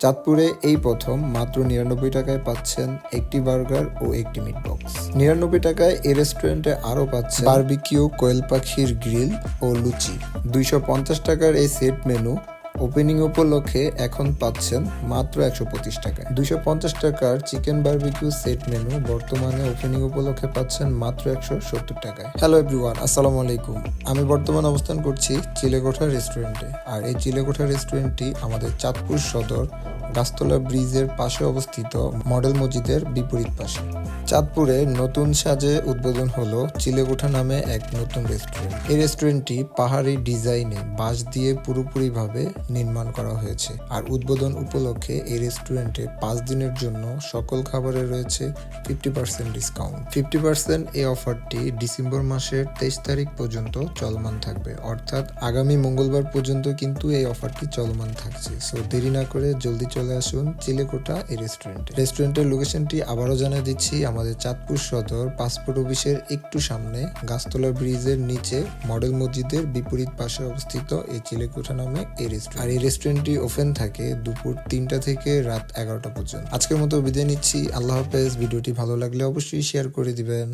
চাঁদপুরে এই প্রথম মাত্র ৯৯ টাকায় পাচ্ছেন একটি বার্গার ও একটি মিট বক্স। ৯৯ টাকায় এই রেস্টুরেন্টে আরও পাচ্ছেন বারবিকিউ, কোয়েল পাখির গ্রিল ও লুচি। ২৫০ টাকার এই সেট মেনু ওপেনিং উপলক্ষে এখন পাচ্ছেন মাত্র ১২৫ টাকায়। ২৫০ টাকার চিকেন বারবিকিউ সেট মেনু বর্তমানে ওপেনিং উপলক্ষে পাচ্ছেন মাত্র ১৭০ টাকায়। হ্যালো এভরিওয়ান, আসসালামু আলাইকুম। আমি বর্তমানে অবস্থান করছি চিলেকোঠা রেস্টুরেন্টে। আর এই চিলেকোঠা রেস্টুরেন্টটি আমাদের চাঁদপুর সদর গাছতলা ব্রিজের পাশে অবস্থিত, মডেল মসজিদের বিপরীত পাশে। চাঁদপুরে নতুন সাজে উদ্বোধন হলো চিলেকোঠা নামে এক নতুন রেস্টুরেন্ট। এই রেস্টুরেন্টটি পাহাড়ি ডিজাইনে বাঁশ দিয়ে পুরোপুরিভাবে নির্মাণ করা হয়েছে। আর উদ্বোধন উপলক্ষে এই রেস্টুরেন্টে 5 দিনের জন্য সকল খাবারে রয়েছে 50% ডিসকাউন্ট। 50% এই অফারটি ডিসেম্বর মাসের 23 তারিখ পর্যন্ত চলমান থাকবে, অর্থাৎ আগামী মঙ্গলবার পর্যন্ত কিন্তু এই অফারটি চলমান থাকছে। সো দেরি না করে জলদি চলে আসুন চিলেকোঠা এই রেস্টুরেন্টে। রেস্টুরেন্টের লোকেশনটি আবারও জানিয়ে দিচ্ছি, আমাদের চাঁদপুর সদর পাসপোর্ট অফিসের একটু সামনে, গাছতলা ব্রিজের নিচে, মডেল মসজিদের বিপরীত পাশে অবস্থিত এই চিলেকোঠা নামে এই রেস্টুরেন্ট। আর এই রেস্টুরেন্টটি ওপেন থাকে দুপুর 3টা থেকে রাত 11টা পর্যন্ত। আজকের মতো বিদায় নিচ্ছি, আল্লাহ হাফেজ। ভিডিওটি ভালো লাগলে অবশ্যই শেয়ার করে দিবেন।